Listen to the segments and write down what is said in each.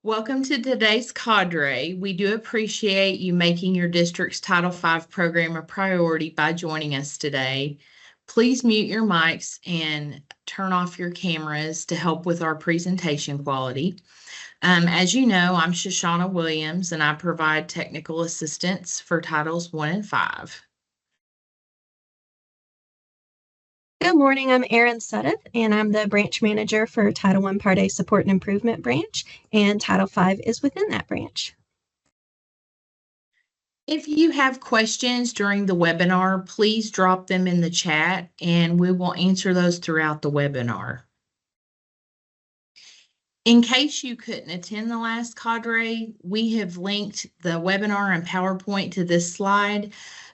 Welcome to today's Cadre. We do appreciate you making your district's Title V program a priority by joining us today. Please mute your mics and turn off your cameras to help with our presentation quality. As you know, I'm Shoshana Williams and I provide technical assistance for Titles 1 and 5. Good morning, I'm Erin Suddeth, and I'm the branch manager for Title I Part A Support and Improvement branch, and Title V is within that branch. If you have questions during the webinar, please drop them in the chat and we will answer those throughout the webinar. In case you couldn't attend the last Cadre, we have linked the webinar and PowerPoint to this slide.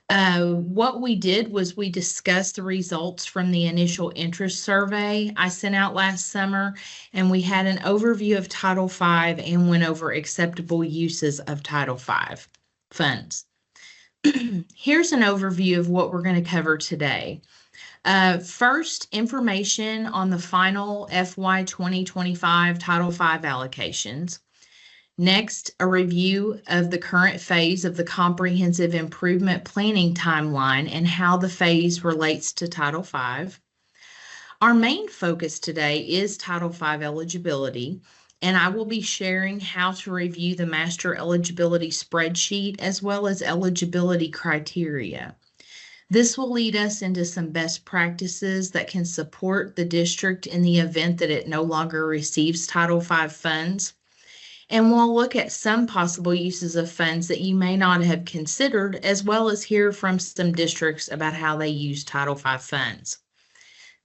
What we did was we discussed the results from the initial interest survey I sent out last summer, and we had an overview of Title V and went over acceptable uses of Title V funds. Here's an overview of what we're going to cover today. First, information on the final FY 2025 Title V allocations. Next, a review of the current phase of the Comprehensive Improvement Planning timeline and how the phase relates to Title V. Our main focus today is Title V eligibility, and I will be sharing how to review the master eligibility spreadsheet as well as eligibility criteria. This will lead us into some best practices that can support the district in the event that it no longer receives Title V funds. And we'll look at some possible uses of funds that you may not have considered, as well as hear from some districts about how they use Title V funds.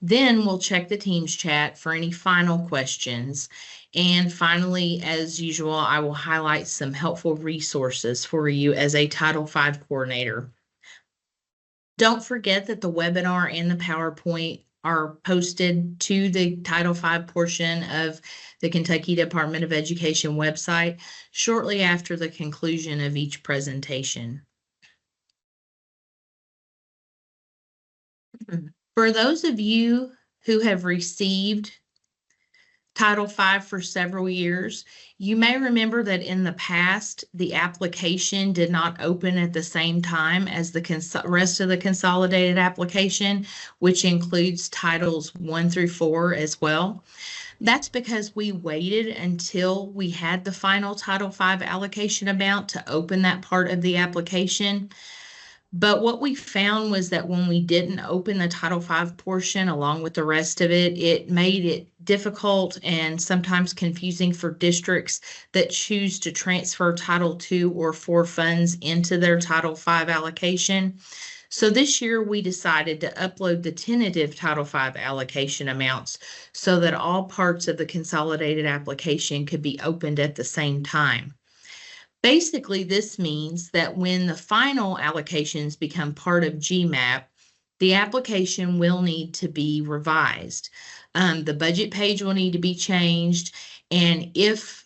Then we'll check the Teams chat for any final questions. And finally, as usual, I will highlight some helpful resources for you as a Title V coordinator. Don't forget that the webinar and the PowerPoint are posted to the Title V portion of the Kentucky Department of Education website shortly after the conclusion of each presentation. For those of you who have received Title V for several years, you may remember that in the past, the application did not open at the same time as the rest of the consolidated application, which includes Titles 1 through 4 as well. That's because we waited until we had the final Title V allocation amount to open that part of the application. But what we found was that when we didn't open the Title V portion along with the rest of it, it made it difficult and sometimes confusing for districts that choose to transfer Title II or IV funds into their Title V allocation. So this year we decided to upload the tentative Title V allocation amounts so that all parts of the consolidated application could be opened at the same time. Basically, this means that when the final allocations become part of GMAP, the application will need to be revised. The budget page will need to be changed, and if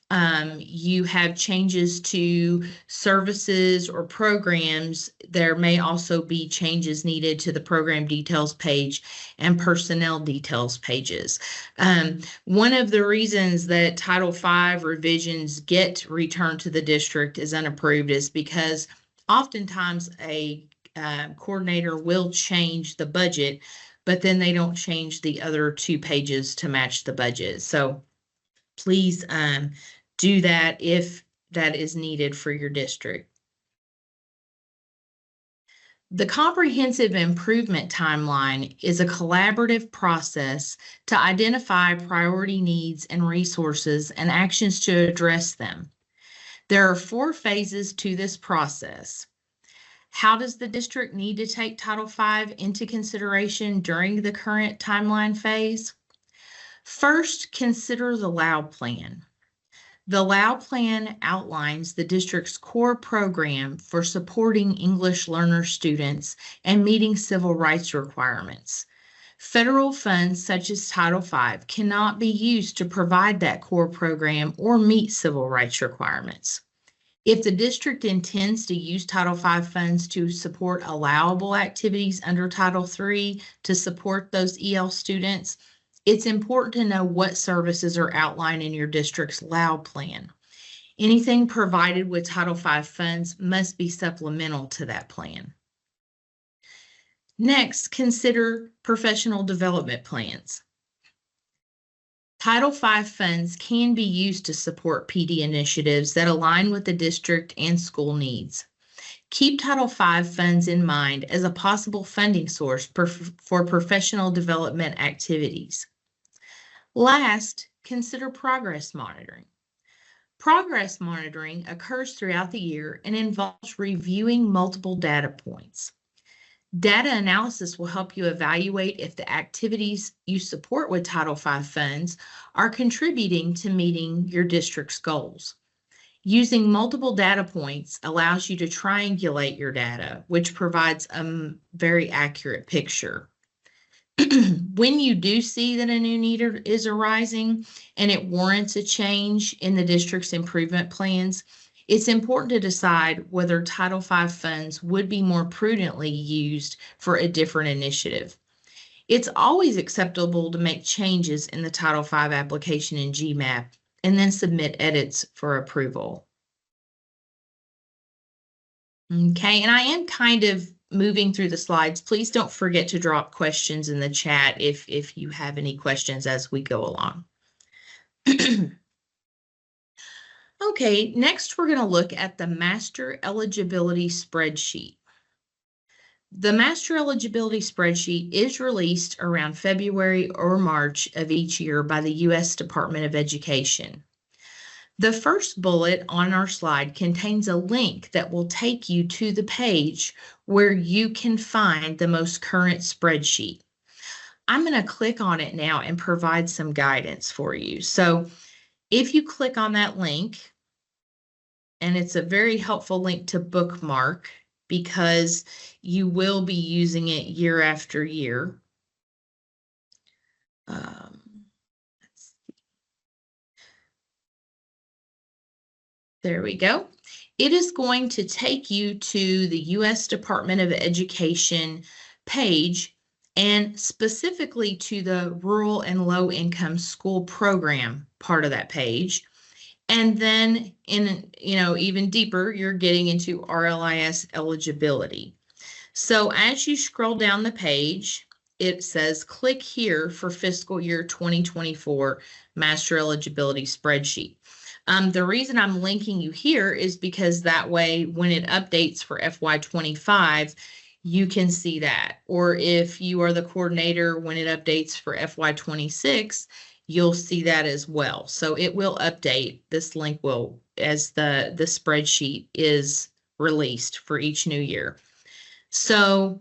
you have changes to services or programs, there may also be changes needed to the program details page and personnel details pages. One of the reasons that Title V revisions get returned to the district as unapproved is because oftentimes a coordinator will change the budget, but then they don't change the other two pages to match the budget. So please do that if that is needed for your district. The Comprehensive Improvement Timeline is a collaborative process to identify priority needs and resources and actions to address them. There are 4 phases to this process. How does the district need to take Title V into consideration during the current timeline phase? First, consider the LAU plan. The LAU plan outlines the district's core program for supporting English learner students and meeting civil rights requirements. Federal funds such as Title V cannot be used to provide that core program or meet civil rights requirements. If the district intends to use Title V funds to support allowable activities under Title III to support those EL students, it's important to know what services are outlined in your district's LAU plan. Anything provided with Title V funds must be supplemental to that plan. Next, consider professional development plans. Title V funds can be used to support PD initiatives that align with the district and school needs. Keep Title V funds in mind as a possible funding source for professional development activities. Last, consider progress monitoring. Progress monitoring occurs throughout the year and involves reviewing multiple data points. Data analysis will help you evaluate if the activities you support with Title V funds are contributing to meeting your district's goals. Using multiple data points allows you to triangulate your data, which provides a very accurate picture. When you do see that a new need is arising and it warrants a change in the district's improvement plans, it's important to decide whether Title V funds would be more prudently used for a different initiative. It's always acceptable to make changes in the Title V application in GMAP and then submit edits for approval. Okay, and I am kind of moving through the slides. Please don't forget to drop questions in the chat if you have any questions as we go along. Okay, next we're going to look at the master eligibility spreadsheet. The master eligibility spreadsheet is released around February or March of each year by the U.S. Department of Education. The first bullet on our slide contains a link that will take you to the page where you can find the most current spreadsheet. I'm going to click on it now and provide some guidance for you. So if you click on that link, and it's a very helpful link to bookmark because you will be using it year after year. There we go. It is going to take you to the U.S. Department of Education page and specifically to the rural and low-income school program part of that page. And then even deeper, you're getting into RLIS eligibility. So as you scroll down the page, it says click here for fiscal year 2024 master eligibility spreadsheet. The reason I'm linking you here is because that way when it updates for FY25, you can see that. Or if you are the coordinator, when it updates for FY26, you'll see that as well. So it will update. This link will as the spreadsheet is released for each new year. So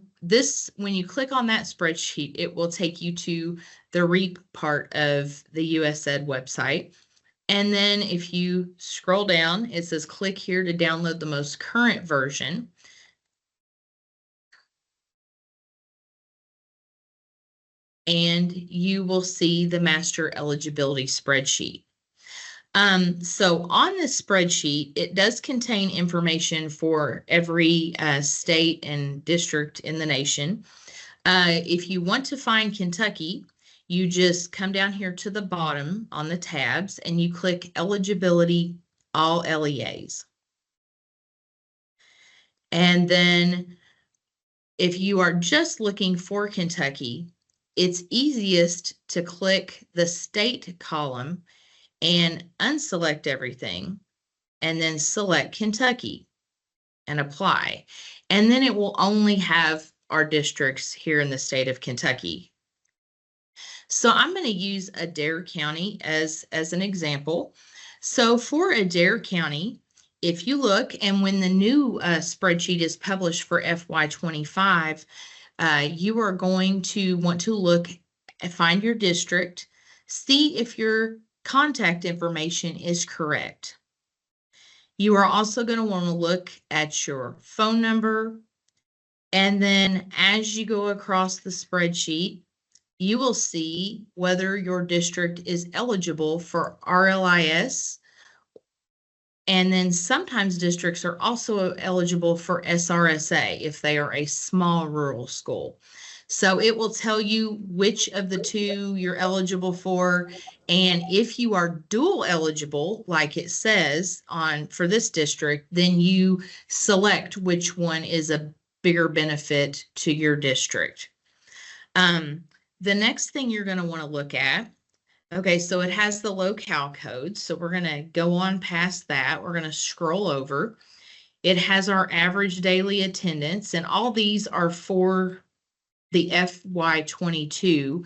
when you click on that spreadsheet, it will take you to the REAP part of the US Ed website. And then if you scroll down, it says click here to download the most current version. And you will see the master eligibility spreadsheet. So on this spreadsheet, it does contain information for every state and district in the nation. If you want to find Kentucky, you just come down here to the bottom on the tabs and you click eligibility, all LEAs. And then if you are just looking for Kentucky, it's easiest to click the state column and unselect everything and then select Kentucky and apply. And then it will only have our districts here in the state of Kentucky. So I'm going to use Adair County as an example. So for Adair County, if you look and when the new spreadsheet is published for FY25, you are going to want to look and find your district, see if your contact information is correct. You are also going to want to look at your phone number. And then as you go across the spreadsheet, you will see whether your district is eligible for RLIS. And then sometimes districts are also eligible for SRSA if they are a small rural school. So it will tell you which of the two you're eligible for. And if you are dual eligible, like it says on for this district, then you select which one is a bigger benefit to your district. The next thing you're going to want to look at, okay, so it has the locale code. So we're going to go on past that. We're going to scroll over. It has our average daily attendance, and all these are for the FY22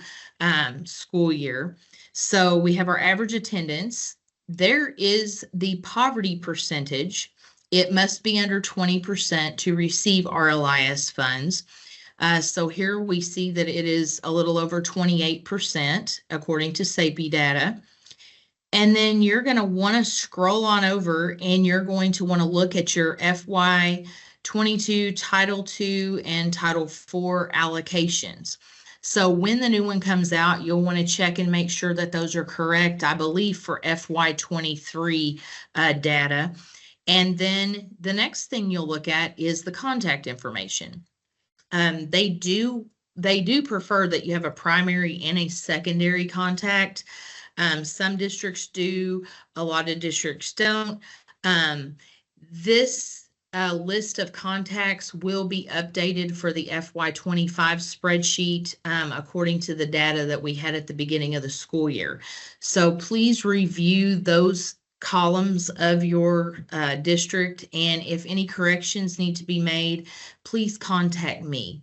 school year. So we have our average attendance. There is the poverty percentage. It must be under 20% to receive RLIS funds. So here we see that it is a little over 28% according to SAPI data. And then you're going to want to scroll on over and you're going to want to look at your FY22 Title II and Title IV allocations. So when the new one comes out, you'll want to check and make sure that those are correct, I believe, for FY23 data. And then the next thing you'll look at is the contact information. They do prefer that you have a primary and a secondary contact. Some districts do, a lot of districts don't. This list of contacts will be updated for the FY25 spreadsheet according to the data that we had at the beginning of the school year. So please review those columns of your district, and if any corrections need to be made, please contact me.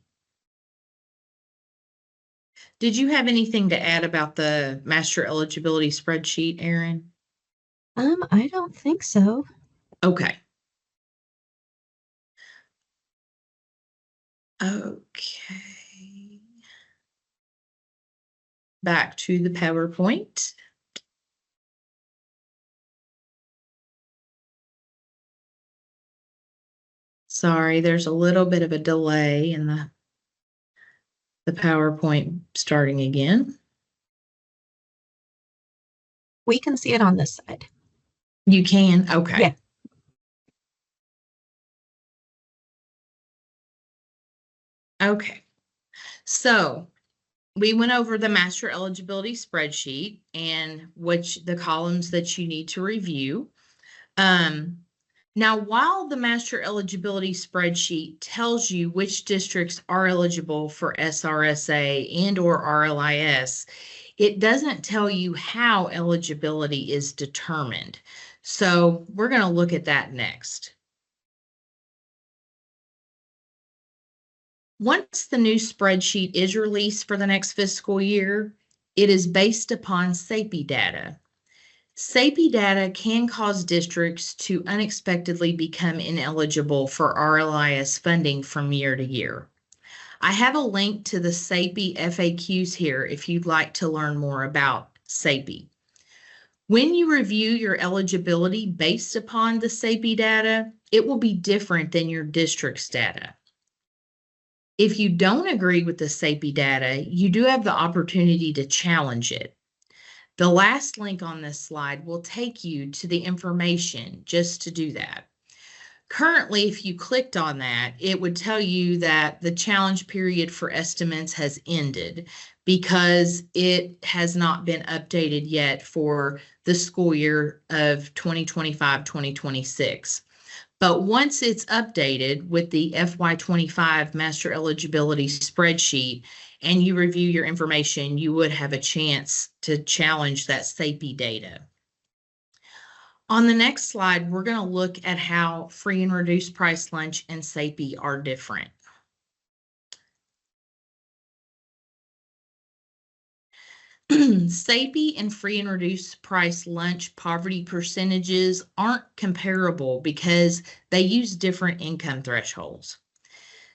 Did you have anything to add about the master eligibility spreadsheet, Erin? I don't think so. Okay. Okay. Back to the PowerPoint. Sorry, there's a little bit of a delay in the PowerPoint starting again. We can see it on this side. You can? Okay. Yeah. Okay. So we went over the master eligibility spreadsheet and the columns that you need to review. Now, while the master eligibility spreadsheet tells you which districts are eligible for SRSA and or RLIS, it doesn't tell you how eligibility is determined. So we're going to look at that next. Once the new spreadsheet is released for the next fiscal year, it is based upon SAPI data. SAPI data can cause districts to unexpectedly become ineligible for RLIS funding from year to year. I have a link to the SAPI FAQs here if you'd like to learn more about SAPI. When you review your eligibility based upon the SAPI data, it will be different than your district's data. If you don't agree with the SAPI data, you do have the opportunity to challenge it. The last link on this slide will take you to the information just to do that. Currently, if you clicked on that, it would tell you that the challenge period for estimates has ended because it has not been updated yet for the school year of 2025-2026. But once it's updated with the FY25 master eligibility spreadsheet and you review your information, you would have a chance to challenge that SAPI data. On the next slide, we're going to look at how free and reduced price lunch and SAPI are different. SAPI and free and reduced price lunch poverty percentages aren't comparable because they use different income thresholds.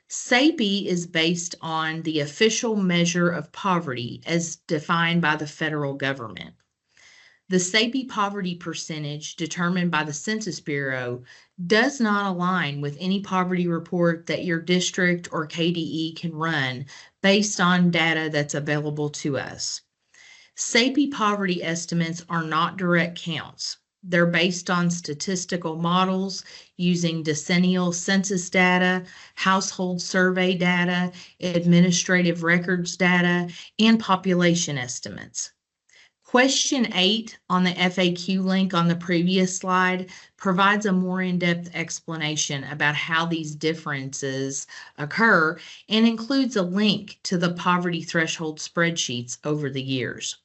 SAPI is based on the official measure of poverty as defined by the federal government. The SAPI poverty percentage determined by the Census Bureau does not align with any poverty report that your district or KDE can run based on data that's available to us. SAPI poverty estimates are not direct counts. They're based on statistical models using decennial census data, household survey data, administrative records data, and population estimates. Question 8 on the FAQ link on the previous slide provides a more in-depth explanation about how these differences occur and includes a link to the poverty threshold spreadsheets over the years.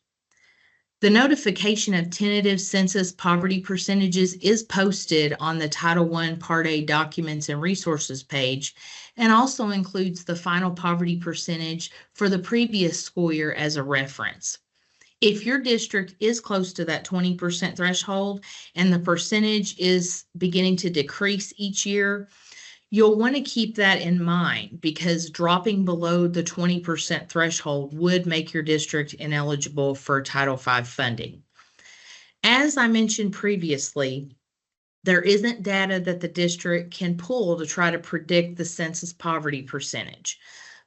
The notification of tentative census poverty percentages is posted on the Title I Part A Documents and Resources page and also includes the final poverty percentage for the previous school year as a reference. If your district is close to that 20% threshold and the percentage is beginning to decrease each year, you'll want to keep that in mind because dropping below the 20% threshold would make your district ineligible for Title V funding. As I mentioned previously, there isn't data that the district can pull to try to predict the census poverty percentage,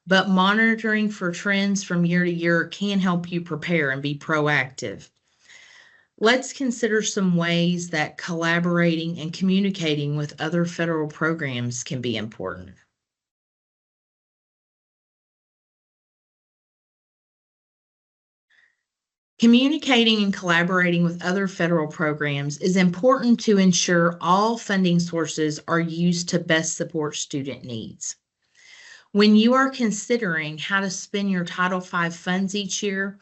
but monitoring for trends from year to year can help you prepare and be proactive. Let's consider some ways that collaborating and communicating with other federal programs can be important. Communicating and collaborating with other federal programs is important to ensure all funding sources are used to best support student needs. When you are considering how to spend your Title V funds each year,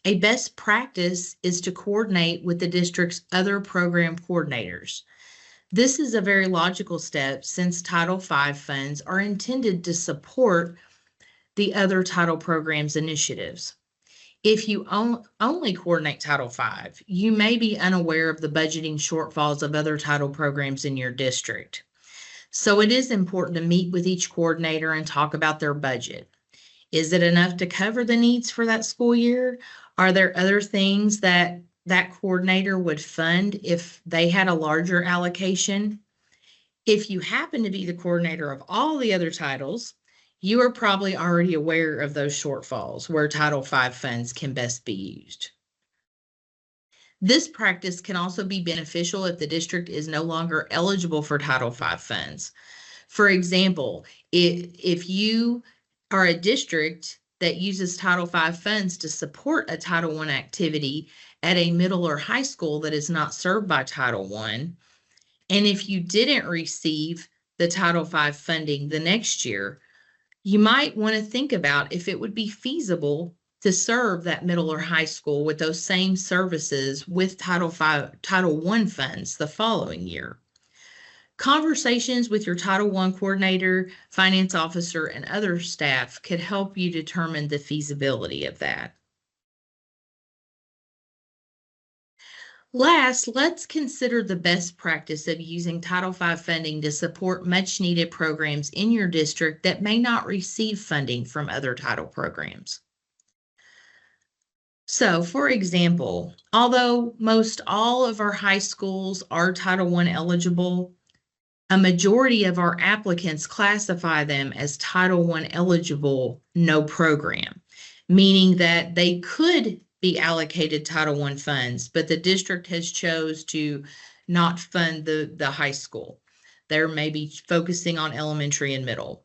a best practice is to coordinate with the district's other program coordinators. This is a very logical step since Title V funds are intended to support the other title programs initiatives. If you only coordinate Title V, you may be unaware of the budgeting shortfalls of other title programs in your district. So it is important to meet with each coordinator and talk about their budget. Is it enough to cover the needs for that school year? Are there other things that coordinator would fund if they had a larger allocation? If you happen to be the coordinator of all the other titles, you are probably already aware of those shortfalls where Title V funds can best be used. This practice can also be beneficial if the district is no longer eligible for Title V funds. For example, if you are a district that uses Title V funds to support a Title I activity at a middle or high school that is not served by Title I, and if you didn't receive the Title V funding the next year, you might want to think about if it would be feasible to serve that middle or high school with those same services with Title I funds the following year. Conversations with your Title I coordinator, finance officer, and other staff could help you determine the feasibility of that. Last, let's consider the best practice of using Title V funding to support much needed programs in your district that may not receive funding from other title programs. So, for example, although most all of our high schools are Title I eligible, a majority of our applicants classify them as Title I eligible, no program, meaning that they could be allocated Title I funds, but the district has chose to not fund the high school. They're maybe focusing on elementary and middle.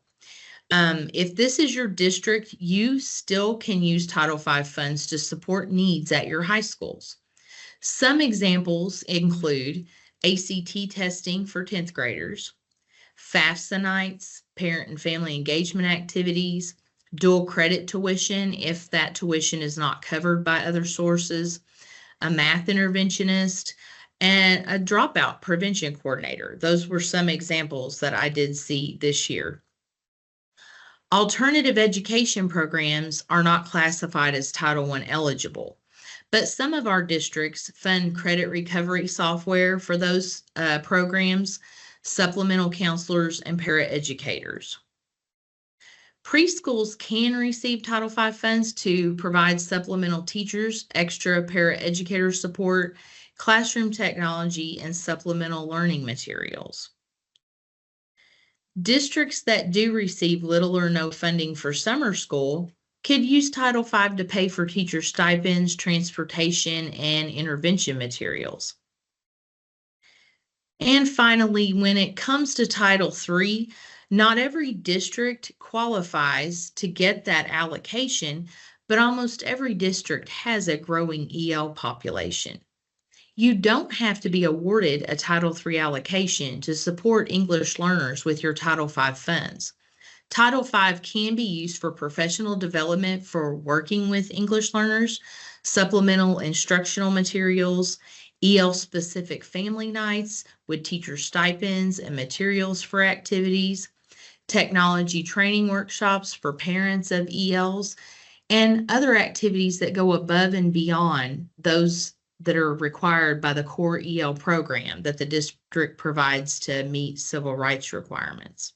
If this is your district, you still can use Title V funds to support needs at your high schools. Some examples include ACT testing for 10th graders, FAFSA nights, parent and family engagement activities, dual credit tuition if that tuition is not covered by other sources, a math interventionist, and a dropout prevention coordinator. Those were some examples that I did see this year. Alternative education programs are not classified as Title I eligible, but some of our districts fund credit recovery software for those programs, supplemental counselors, and paraeducators. Preschools can receive Title V funds to provide supplemental teachers, extra paraeducator support, classroom technology, and supplemental learning materials. Districts that do receive little or no funding for summer school could use Title V to pay for teacher stipends, transportation, and intervention materials. And finally, when it comes to Title III, not every district qualifies to get that allocation, but almost every district has a growing EL population. You don't have to be awarded a Title III allocation to support English learners with your Title V funds. Title V can be used for professional development for working with English learners, supplemental instructional materials, EL-specific family nights with teacher stipends and materials for activities, technology training workshops for parents of ELs, and other activities that go above and beyond those that are required by the core EL program that the district provides to meet civil rights requirements.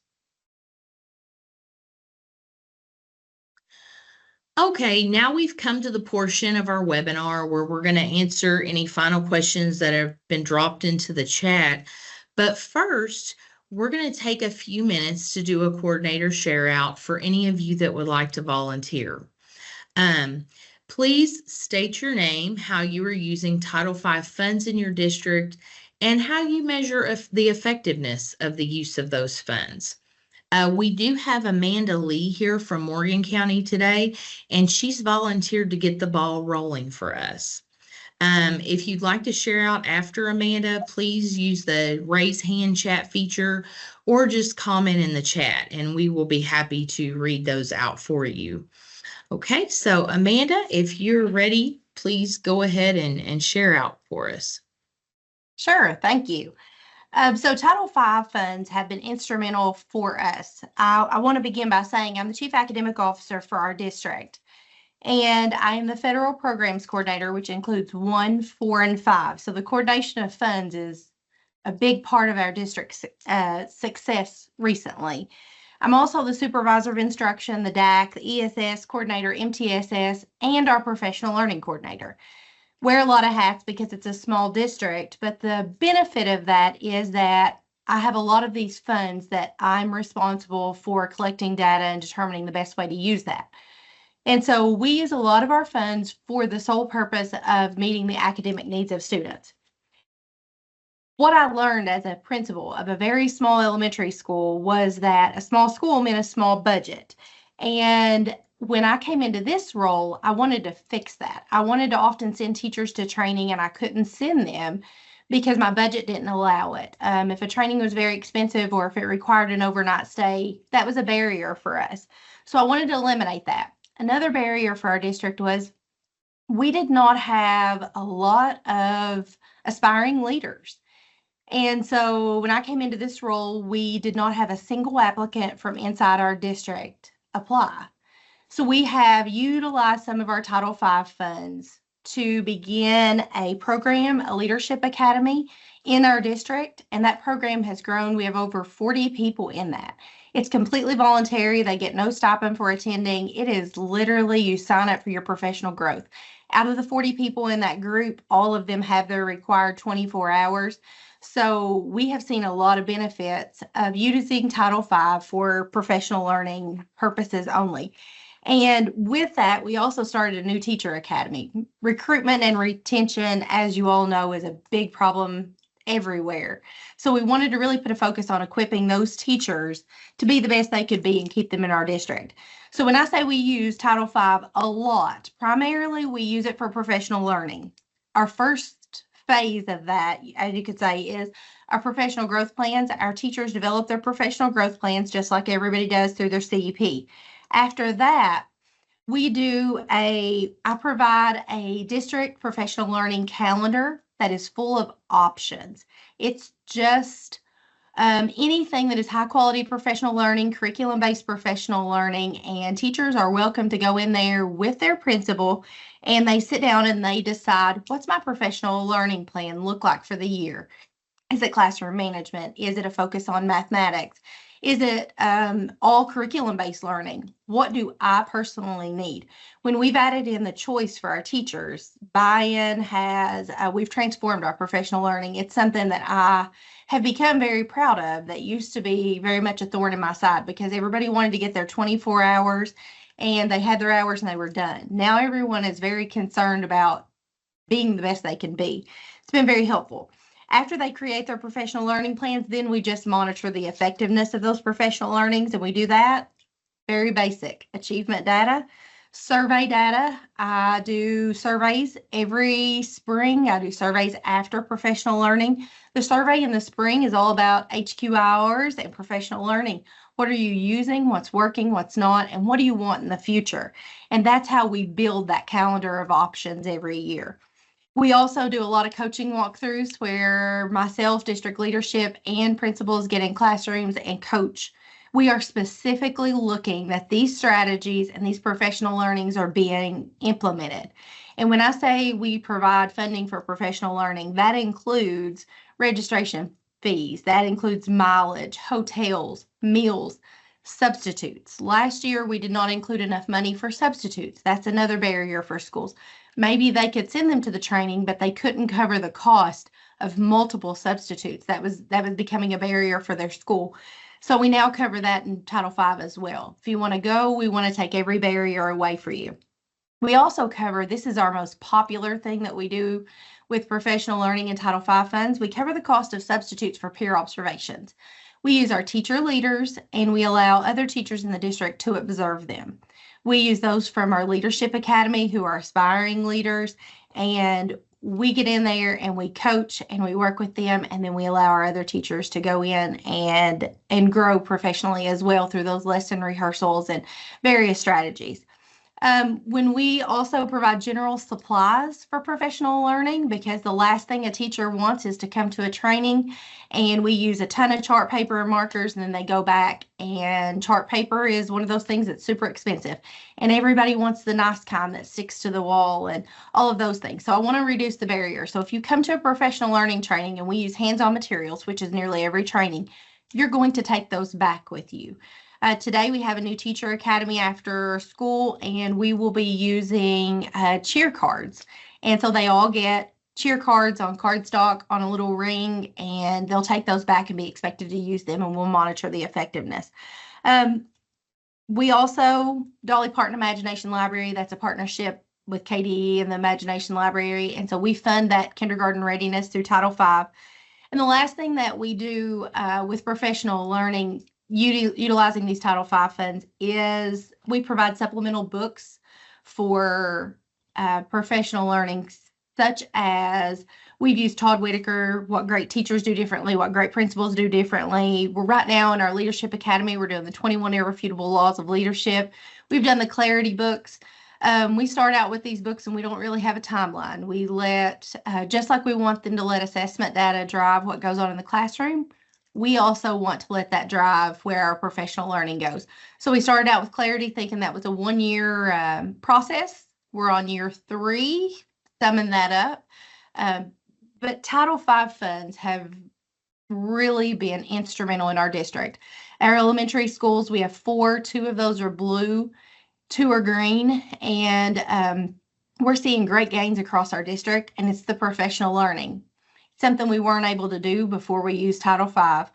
Okay, now we've come to the portion of our webinar where we're going to answer any final questions that have been dropped into the chat. But first, we're going to take a few minutes to do a coordinator share out for any of you that would like to volunteer. Please state your name, how you are using Title V funds in your district, and how you measure the effectiveness of the use of those funds. We do have Amanda Lee here from Morgan County today, and she's volunteered to get the ball rolling for us. If you'd like to share out after Amanda, please use the raise hand chat feature or just comment in the chat, and we will be happy to read those out for you. Okay, so Amanda, if you're ready, please go ahead and share out for us. Sure, thank you. So Title V funds have been instrumental for us. I want to begin by saying I'm the Chief Academic Officer for our district, and I am the Federal Programs Coordinator, which includes 1, 4, and 5. So the coordination of funds is a big part of our district's success recently. I'm also the Supervisor of Instruction, the DAC, the ESS Coordinator, MTSS, and our Professional Learning Coordinator. Wear a lot of hats because it's a small district, but the benefit of that is that I have a lot of these funds that I'm responsible for collecting data and determining the best way to use that. And so we use a lot of our funds for the sole purpose of meeting the academic needs of students. What I learned as a principal of a very small elementary school was that a small school meant a small budget. And when I came into this role, I wanted to fix that. I wanted to often send teachers to training and I couldn't send them because my budget didn't allow it. If a training was very expensive or if it required an overnight stay, that was a barrier for us. So I wanted to eliminate that. Another barrier for our district was we did not have a lot of aspiring leaders. And so when I came into this role, we did not have a single applicant from inside our district apply. So we have utilized some of our Title V funds to begin a program, a leadership academy in our district, and that program has grown. We have over 40 people in that. It's completely voluntary. They get no stipend for attending. It is literally you sign up for your professional growth. Out of the 40 people in that group, all of them have their required 24 hours. So we have seen a lot of benefits of using Title V for professional learning purposes only. And with that, we also started a new teacher academy. Recruitment and retention, as you all know, is a big problem everywhere. So we wanted to really put a focus on equipping those teachers to be the best they could be and keep them in our district. So when I say we use Title V a lot, primarily we use it for professional learning. Our first phase of that, as you could say, is our professional growth plans. Our teachers develop their professional growth plans just like everybody does through their CEP. After that, I provide a district professional learning calendar that is full of options. It's just anything that is high quality professional learning, curriculum-based professional learning, and teachers are welcome to go in there with their principal and they sit down and they decide, what's my professional learning plan look like for the year? Is it classroom management? Is it a focus on mathematics? Is it all curriculum-based learning? What do I personally need? When we've added in the choice for our teachers, buy-in we've transformed our professional learning. It's something that I have become very proud of that used to be very much a thorn in my side because everybody wanted to get their 24 hours and they had their hours and they were done. Now everyone is very concerned about being the best they can be. It's been very helpful. After they create their professional learning plans, then we just monitor the effectiveness of those professional learnings, and we do that very basic achievement data. Survey data, I do surveys every spring. I do surveys after professional learning. The survey in the spring is all about HQ hours and professional learning. What are you using? What's working? What's not? And what do you want in the future? And that's how we build that calendar of options every year. We also do a lot of coaching walkthroughs where myself, district leadership, and principals get in classrooms and coach. We are specifically looking that these strategies and these professional learnings are being implemented. And when I say we provide funding for professional learning, that includes registration fees, that includes mileage, hotels, meals, substitutes. Last year, we did not include enough money for substitutes. That's another barrier for schools. Maybe they could send them to the training, but they couldn't cover the cost of multiple substitutes. That was becoming a barrier for their school. So we now cover that in Title V as well. If you want to go, we want to take every barrier away for you. We also cover, this is our most popular thing that we do with professional learning and Title V funds, we cover the cost of substitutes for peer observations. We use our teacher leaders and we allow other teachers in the district to observe them. We use those from our leadership academy who are aspiring leaders, and we get in there and we coach and we work with them, and then we allow our other teachers to go in and grow professionally as well through those lesson rehearsals and various strategies. When we also provide general supplies for professional learning, because the last thing a teacher wants is to come to a training and we use a ton of chart paper and markers, and then they go back, and chart paper is one of those things that's super expensive, and everybody wants the nice kind that sticks to the wall and all of those things. So I want to reduce the barrier. So if you come to a professional learning training and we use hands-on materials, which is nearly every training, you're going to take those back with you. Today we have a new teacher academy after school, and we will be using cheer cards. And so they all get cheer cards on cardstock on a little ring, and they'll take those back and be expected to use them, and we'll monitor the effectiveness. We also, Dolly Parton Imagination Library, that's a partnership with KDE and the Imagination Library. And so we fund that kindergarten readiness through Title V. And the last thing that we do with professional learning, utilizing these Title V funds, is we provide supplemental books for professional learning, such as we've used Todd Whitaker, What Great Teachers Do Differently, What Great Principals Do Differently. We're right now in our Leadership Academy, we're doing the 21 Irrefutable Laws of Leadership. We've done the Clarity books. We start out with these books and we don't really have a timeline. We let, just like we want them to let assessment data drive what goes on in the classroom, we also want to let that drive where our professional learning goes. So we started out with Clarity thinking that was a 1-year process. We're on year 3, summing that up. But Title V funds have really been instrumental in our district. Our elementary schools, we have 4, 2 of those are blue, 2 are green, and we're seeing great gains across our district, and it's the professional learning. Something we weren't able to do before we used Title V.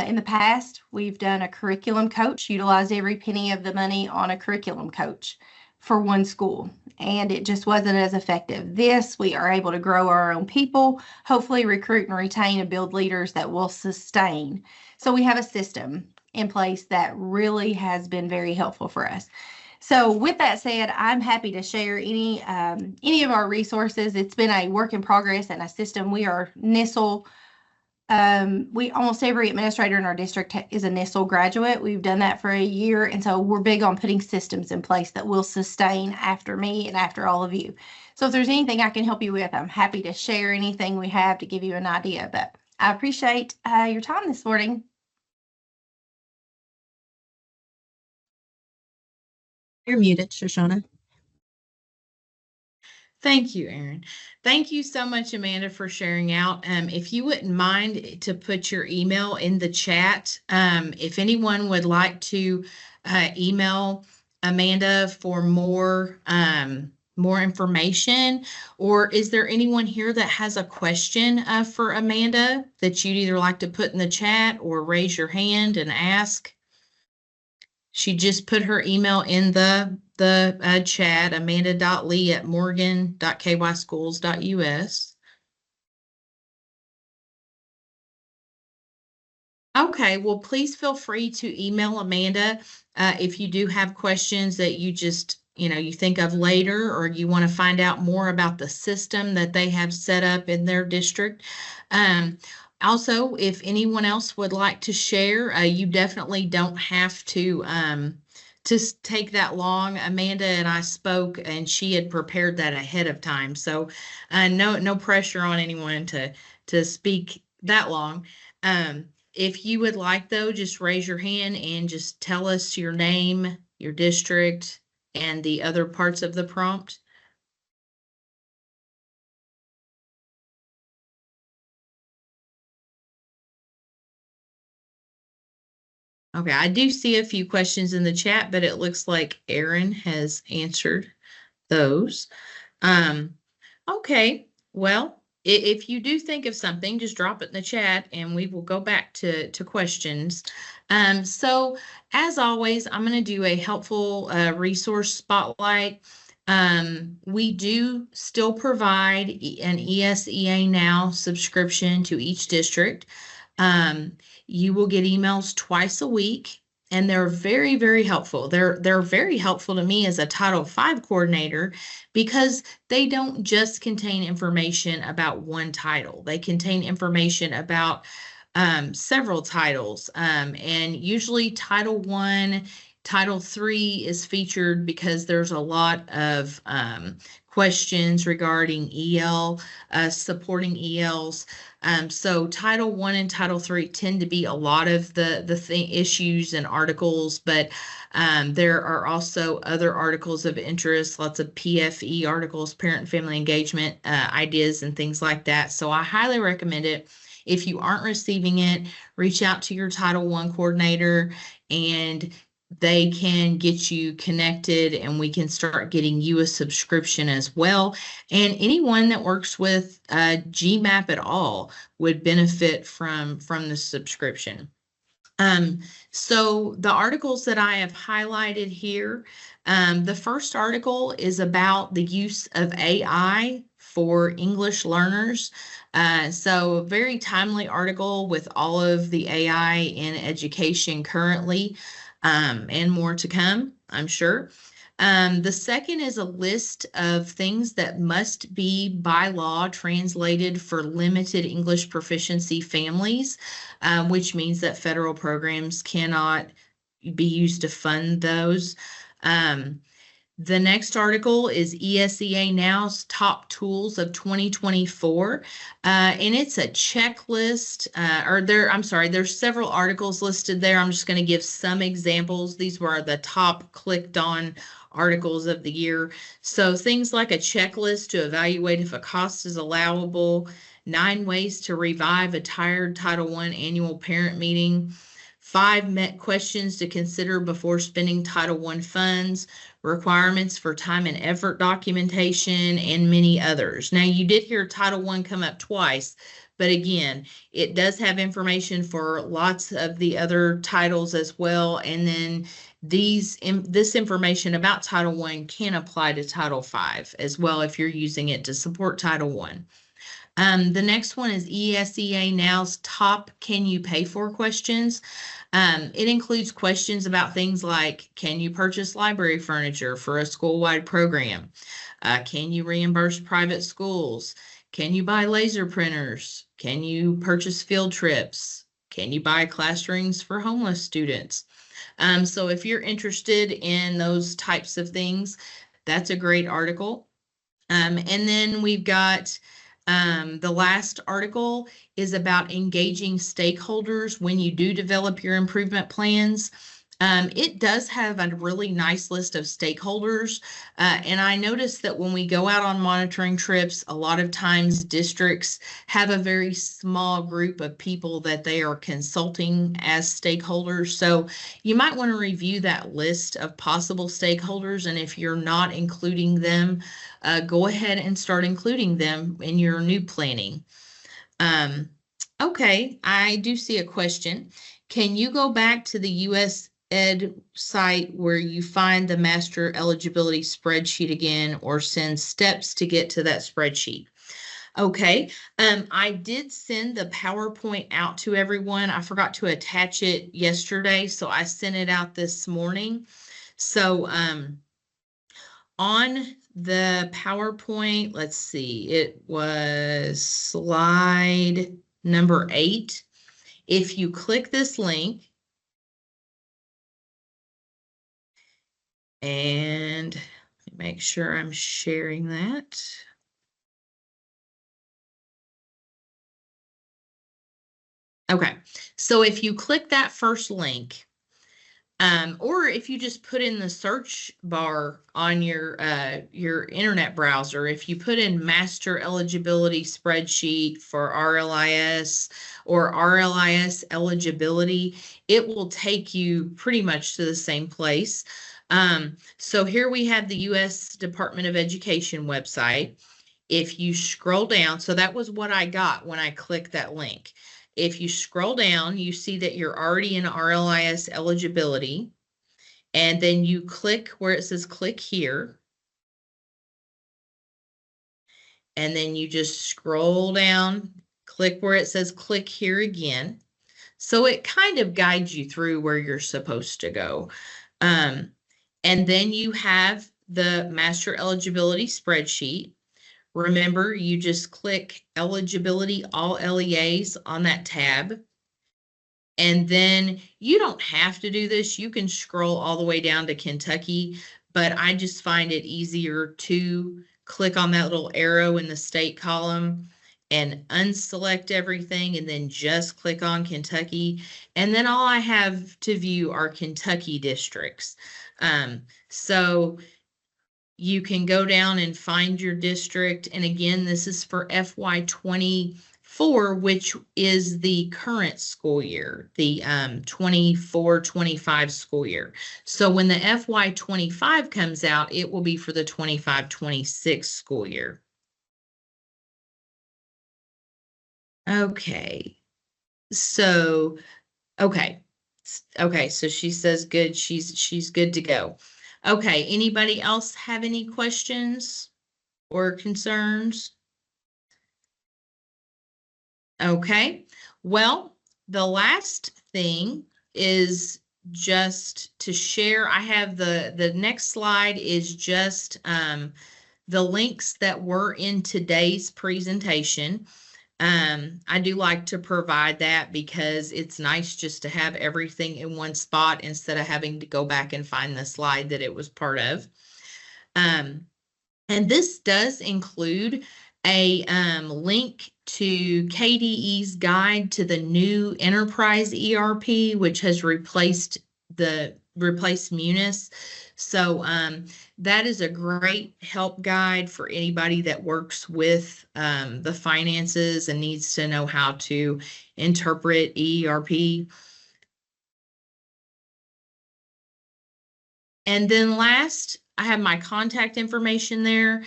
In the past, we've done a curriculum coach, utilized every penny of the money on a curriculum coach for one school, and it just wasn't as effective. This, we are able to grow our own people, hopefully recruit and retain and build leaders that will sustain. So we have a system in place that really has been very helpful for us. So with that said, I'm happy to share any of our resources. It's been a work in progress and a system. We are NISL. Almost every administrator in our district is a NISL graduate. We've done that for a year, and so we're big on putting systems in place that will sustain after me and after all of you. So if there's anything I can help you with, I'm happy to share anything we have to give you an idea. But I appreciate your time this morning. You're muted, Shoshana. Thank you, Erin. Thank you so much, Amanda, for sharing out. If you wouldn't mind to put your email in the chat, if anyone would like to email Amanda for more information, or is there anyone here that has a question for Amanda that you'd either like to put in the chat or raise your hand and ask? She just put her email in the chat, amanda.lee@morgan.kyschools.us. Okay, well, please feel free to email Amanda if you do have questions that you just, you think of later, or you want to find out more about the system that they have set up in their district. Um, Also, if anyone else would like to share, you definitely don't have to take that long. Amanda and I spoke, and she had prepared that ahead of time, so no pressure on anyone to speak that long. If you would like, though, just raise your hand and just tell us your name, your district, and the other parts of the prompt. Okay, I do see a few questions in the chat, but it looks like Aaron has answered those. Um, okay, well, if you do think of something, just drop it in the chat and we will go back to questions. So as always, I'm going to do a helpful resource spotlight. We do still provide an ESEA Now subscription to each district. You will get emails twice a week, and they're very, very helpful. They're very helpful to me as a Title V coordinator because they don't just contain information about one title. They contain information about several titles, and usually Title I, Title III is featured because there's a lot of questions regarding EL, supporting ELs. So Title I and Title III tend to be a lot of the issues and articles, but there are also other articles of interest, lots of PFE articles, parent family engagement ideas and things like that. So I highly recommend it. If you aren't receiving it, reach out to your Title I coordinator and they can get you connected and we can start getting you a subscription as well. And anyone that works with GMAP at all would benefit from the subscription. So the articles that I have highlighted here, the first article is about the use of AI for English learners. So a very timely article with all of the AI in education currently, and more to come, I'm sure. The second is a list of things that must be by law translated for limited English proficiency families, which means that federal programs cannot be used to fund those. The next article is ESEA Now's Top Tools of 2024, and it's a checklist, there's several articles listed there. I'm just going to give some examples. These were the top clicked on articles of the year. So things like a checklist to evaluate if a cost is allowable, 9 ways to revive a tired Title I annual parent meeting, 5 questions to consider before spending Title I funds, requirements for time and effort documentation, and many others. Now, you did hear Title I come up twice, but again, it does have information for lots of the other titles as well. And then this information about Title I can apply to Title V as well if you're using it to support Title I. The next one is ESEA Now's top can you pay for questions. It includes questions about things like, can you purchase library furniture for a school-wide program? Can you reimburse private schools? Can you buy laser printers? Can you purchase field trips? Can you buy class rings for homeless students? So if you're interested in those types of things, that's a great article. And then we've got the last article is about engaging stakeholders when you do develop your improvement plans. It does have a really nice list of stakeholders. And I noticed that when we go out on monitoring trips, a lot of times districts have a very small group of people that they are consulting as stakeholders. So you might want to review that list of possible stakeholders. And if you're not including them, go ahead and start including them in your new planning. Okay, I do see a question. Can you go back to the US Ed site where you find the master eligibility spreadsheet again, or send steps to get to that spreadsheet? Okay, I did send the PowerPoint out to everyone. I forgot to attach it yesterday, so I sent it out this morning. So, on the PowerPoint, let's see, it was slide number 8. If you click this link, and make sure I'm sharing that. Okay, so if you click that first link, or if you just put in the search bar on your internet browser, if you put in master eligibility spreadsheet for RLIS or RLIS eligibility, it will take you pretty much to the same place. So here we have the U.S. Department of Education website. If you scroll down, so that was what I got when I clicked that link. If you scroll down, you see that you're already in RLIS eligibility, and then you click where it says click here, and then you just scroll down, click where it says click here again. So it kind of guides you through where you're supposed to go. And then you have the master eligibility spreadsheet. Remember, you just click eligibility, all LEAs on that tab. And then you don't have to do this. You can scroll all the way down to Kentucky, but I just find it easier to click on that little arrow in the state column and unselect everything and then just click on Kentucky. And then all I have to view are Kentucky districts. So you can go down and find your district. And again, this is for FY24, which is the current school year, the 24-25 school year. So when the FY25 comes out, it will be for the 25-26 school year. Okay. So, okay. Okay, so she says good. She's good to go. Okay, anybody else have any questions or concerns? Okay, well, the last thing is just to share. I have the next slide is just the links that were in today's presentation. I do like to provide that because it's nice just to have everything in one spot instead of having to go back and find the slide that it was part of. And this does include a link to KDE's guide to the new enterprise ERP, which has replaced Munis. So that is a great help guide for anybody that works with the finances and needs to know how to interpret ERP. And then last, I have my contact information there.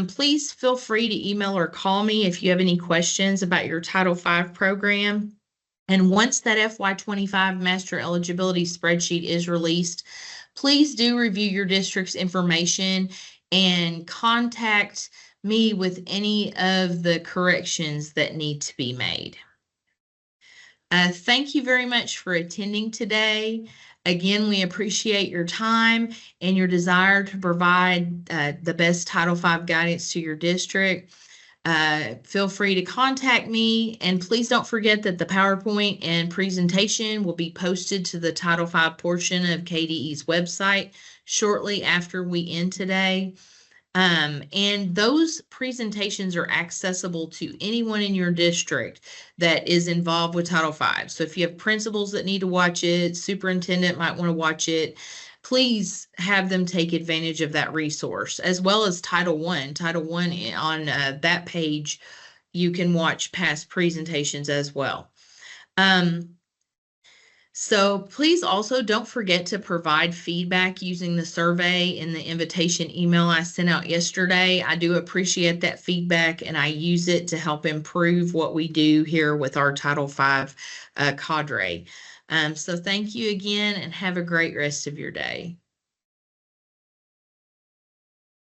Please feel free to email or call me if you have any questions about your Title V program. And once that FY25 master eligibility spreadsheet is released, please do review your district's information and contact me with any of the corrections that need to be made. Thank you very much for attending today. Again, we appreciate your time and your desire to provide the best Title V guidance to your district. Feel free to contact me, and please don't forget that the PowerPoint and presentation will be posted to the Title V portion of KDE's website shortly after we end today. And those presentations are accessible to anyone in your district that is involved with Title V. So if you have principals that need to watch it, superintendent might want to watch it, please have them take advantage of that resource, as well as Title I. Title I on that page, you can watch past presentations as well. So please also don't forget to provide feedback using the survey in the invitation email I sent out yesterday. I do appreciate that feedback, and I use it to help improve what we do here with our Title V cadre. So thank you again, and have a great rest of your day.